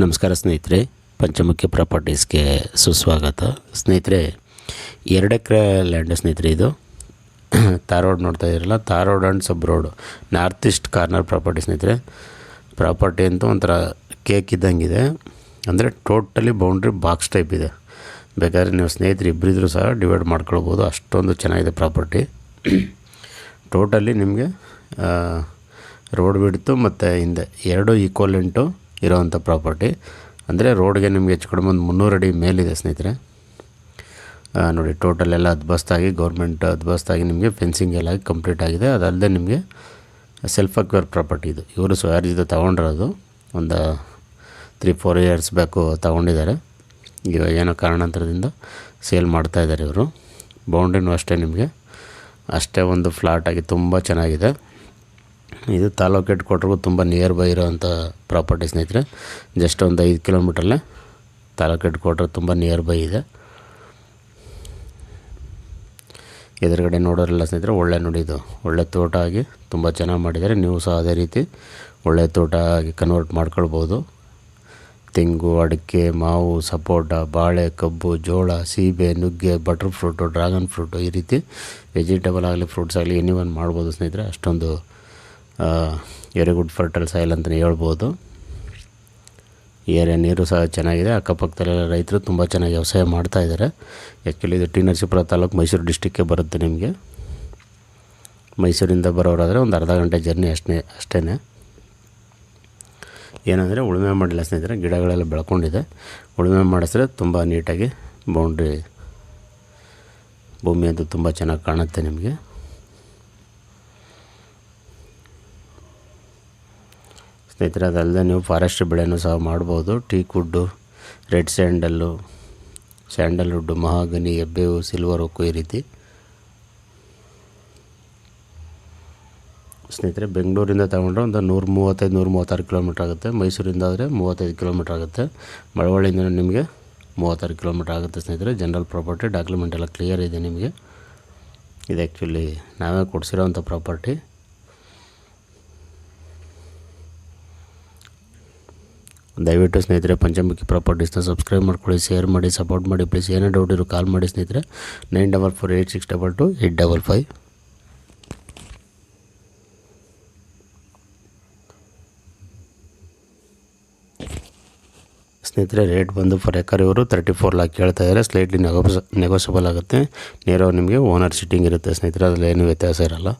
ನಮಸ್ಕಾರ ಸ್ನೇಹಿತರೆ, ಪಂಚಮುಖಿ ಪ್ರಾಪರ್ಟೀಸ್ಗೆ ಸುಸ್ವಾಗತ. ಸ್ನೇಹಿತರೆ, 2 ಎಕರೆ ಲ್ಯಾಂಡ್ ಸ್ನೇಹಿತರೆ. ಇದು ಧಾರವಾಡ ನೋಡ್ತಾ ಇದ್ದೀರಲ್ಲ, Dharwad and sub road north East corner property ಸ್ನೇಹಿತರೆ. ಪ್ರಾಪರ್ಟಿ ಅಂತೂ ಒಂಥರ ಕೇಕ್ ಇದ್ದಂಗಿದೆ. ಅಂದರೆ ಟೋಟಲಿ ಬೌಂಡ್ರಿ ಬಾಕ್ಸ್ ಟೈಪ್ ಇದೆ. ಬೇಕಾದರೆ ನೀವು ಸ್ನೇಹಿತರು ಇಬ್ಬರಿದ್ರೂ ಸಹ ಡಿವೈಡ್ ಮಾಡ್ಕೊಳ್ಬೋದು, ಅಷ್ಟೊಂದು ಚೆನ್ನಾಗಿದೆ ಪ್ರಾಪರ್ಟಿ. ಟೋಟಲಿ ನಿಮಗೆ ರೋಡ್ ಬಿಡ್ತು ಮತ್ತು ಹಿಂದೆ 2 ಈಕ್ವಲೆಂಟು ಇರೋವಂಥ ಪ್ರಾಪರ್ಟಿ. ಅಂದರೆ ರೋಡ್ಗೆ ನಿಮಗೆ ಹೆಚ್ಚು ಕಡಿಮೆ ಒಂದು 300 ಅಡಿ ಮೇಲಿದೆ ಸ್ನೇಹಿತರೆ. ನೋಡಿ, ಟೋಟಲ್ ಎಲ್ಲ ಅದ್ಬಸ್ತಾಗಿ ಗೌರ್ಮೆಂಟ್ ಅದ್ಬಸ್ತಾಗಿ ನಿಮಗೆ ಫೆನ್ಸಿಂಗ್ ಎಲ್ಲ ಕಂಪ್ಲೀಟ್ ಆಗಿದೆ. ಅದಲ್ಲದೆ ನಿಮಗೆ ಸೆಲ್ಫ್ ಅಕ್ವೇರ್ ಪ್ರಾಪರ್ಟಿ ಇದು. ಇವರು ಸ್ವಯಾರ್ಜಿತ ತೊಗೊಂಡಿರೋದು ಒಂದು 3-4 ಇಯರ್ಸ್ ಬ್ಯಾಕು ತೊಗೊಂಡಿದ್ದಾರೆ. ಇವಾಗ ಏನೋ ಕಾರಣಾಂತರದಿಂದ ಸೇಲ್ ಮಾಡ್ತಾಯಿದ್ದಾರೆ ಇವರು. ಬೌಂಡ್ರಿನೂ ಅಷ್ಟೇ ನಿಮಗೆ ಅಷ್ಟೇ ಒಂದು ಫ್ಲಾಟಾಗಿ ತುಂಬ ಚೆನ್ನಾಗಿದೆ. ಇದು ತಾಲೂಕು ಹೆಡ್ ಕ್ವಾರ್ಟರ್ಗೂ ತುಂಬ ನಿಯರ್ ಬೈ ಇರೋವಂಥ ಪ್ರಾಪರ್ಟಿ ಸ್ನೇಹಿತರೆ. ಜಸ್ಟ್ ಒಂದು 5 ಕಿಲೋಮೀಟ್ರಲ್ಲೇ ತಾಲೂಕು ಹೆಡ್ ಕ್ವಾರ್ಟರ್ ತುಂಬ ನಿಯರ್ ಬೈ ಇದೆ. ಎದುರುಗಡೆ ನೋಡೋರೆಲ್ಲ ಸ್ನೇಹಿತರೆ ಒಳ್ಳೆ ನೋಡಿ, ಇದು ಒಳ್ಳೆ ತೋಟ ಆಗಿ ತುಂಬ ಚೆನ್ನಾಗಿ ಮಾಡಿದ್ದಾರೆ. ನೀವು ಸಹ ಅದೇ ರೀತಿ ಒಳ್ಳೆ ತೋಟ ಆಗಿ ಕನ್ವರ್ಟ್ ಮಾಡ್ಕೊಳ್ಬೋದು. ತೆಂಗು, ಅಡಿಕೆ, ಮಾವು, ಸಪೋಟ, ಬಾಳೆ, ಕಬ್ಬು, ಜೋಳ, ಸೀಬೆ, ನುಗ್ಗೆ, ಬಟರ್ ಫ್ರೂಟು, ಡ್ರ್ಯಾಗನ್ ಫ್ರೂಟು, ಈ ರೀತಿ ವೆಜಿಟೇಬಲ್ ಆಗಲಿ ಫ್ರೂಟ್ಸ್ ಆಗಲಿ ಎನಿವನ್ ಮಾಡ್ಬೋದು ಸ್ನೇಹಿತರೆ. ಅಷ್ಟೊಂದು ವೆರಿ ಗುಡ್ ಫರ್ಟೈಲ್ ಸಾಯಿಲ್ ಅಂತಲೇ ಹೇಳ್ಬೋದು. ಏರಿಯಾ ನೀರು ಸಹ ಚೆನ್ನಾಗಿದೆ. ಅಕ್ಕಪಕ್ಕದಲ್ಲೆಲ್ಲ ರೈತರು ತುಂಬ ಚೆನ್ನಾಗಿ ವ್ಯವಸಾಯ ಮಾಡ್ತಾಯಿದ್ದಾರೆ. ಆ್ಯಕ್ಚುಲಿ ಇದು ಟಿ ನರಸೀಪುರ ತಾಲೂಕು, ಮೈಸೂರು ಡಿಸ್ಟಿಕ್ಗೆ ಬರುತ್ತೆ ನಿಮಗೆ. ಮೈಸೂರಿಂದ ಬರೋರಾದರೆ ಒಂದು ಅರ್ಧ ಗಂಟೆ ಜರ್ನಿ ಅಷ್ಟೇ. ಏನಂದರೆ ಉಳುಮೆ ಮಾಡಿಲ್ಲ ಸ್ನೇಹಿತರೆ, ಗಿಡಗಳೆಲ್ಲ ಬೆಳ್ಕೊಂಡಿದೆ. ಉಳುಮೆ ಮಾಡಿಸಿದ್ರೆ ತುಂಬ ನೀಟಾಗಿ ಬೌಂಡ್ರಿ ಭೂಮಿ ಅಂತೂ ತುಂಬ ಚೆನ್ನಾಗಿ ಕಾಣುತ್ತೆ ನಿಮಗೆ. ಸ್ನೇಹಿತರೆ, ಅದಲ್ಲದೆ ನೀವು ಫಾರೆಸ್ಟ್ ಬೆಳೆನೂ ಸಹ ಮಾಡ್ಬೋದು. Teak wood, red sandalwood, mahogany, ಎಬ್ಬೇವು, ಸಿಲ್ವರ್ ಓಕು, ಈ ರೀತಿ ಸ್ನೇಹಿತರೆ. ಬೆಂಗಳೂರಿಂದ ತಗೊಂಡ್ರೆ ಒಂದು 135-136 ಕಿಲೋಮೀಟ್ರ್ ಆಗುತ್ತೆ. ಮೈಸೂರಿಂದ ಆದರೆ 35 ಕಿಲೋಮೀಟ್ರ್ ಆಗುತ್ತೆ. ಮಳವಳ್ಳಿಯಿಂದ ನಿಮಗೆ 36 ಕಿಲೋಮೀಟ್ರ್ ಆಗುತ್ತೆ ಸ್ನೇಹಿತರೆ. ಜನರಲ್ ಪ್ರಾಪರ್ಟಿ ಡಾಕ್ಯುಮೆಂಟ್ ಎಲ್ಲ ಕ್ಲಿಯರ್ ಇದೆ ನಿಮಗೆ. ಇದು ಆ್ಯಕ್ಚುಲಿ ನಾವೇ ಕೊಡಿಸಿರೋವಂಥ ಪ್ರಾಪರ್ಟಿ. ದಯವಿಟ್ಟು ಸ್ನೇಹಿತರೆ ಪಂಚಮುಖಿ ಪ್ರಾಪರ್ಟೀಸ್ನ ಸಬ್ಸ್ಕ್ರೈಬ್ ಮಾಡ್ಕೊಳ್ಳಿ, ಶೇರ್ ಮಾಡಿ, ಸಪೋರ್ಟ್ ಮಾಡಿ ಪ್ಲೀಸ್. ಏನೇ ಡೌಟ್ ಇರೋ ಕಾಲ್ ಮಾಡಿ ಸ್ನೇಹಿತರೆ. 9448622855. ಸ್ನೇಹಿತರೆ, ರೇಟ್ ಬಂದು ಫರ್ ಎಕರ್ ಇವರು 34 lakh ಕೇಳ್ತಾ ಇದ್ದಾರೆ. ಸ್ಲೈಟ್ಲಿ ನೆಗೋಷಿಯಬಲ್ ಆಗುತ್ತೆ. ನೇರವಾಗಿ ನಿಮಗೆ ಓನರ್ ಸಿಟ್ಟಿಂಗ್ ಇರುತ್ತೆ ಸ್ನೇಹಿತರೆ, ಅದರಲ್ಲಿ ಏನು ವ್ಯತ್ಯಾಸ ಇರೋಲ್ಲ.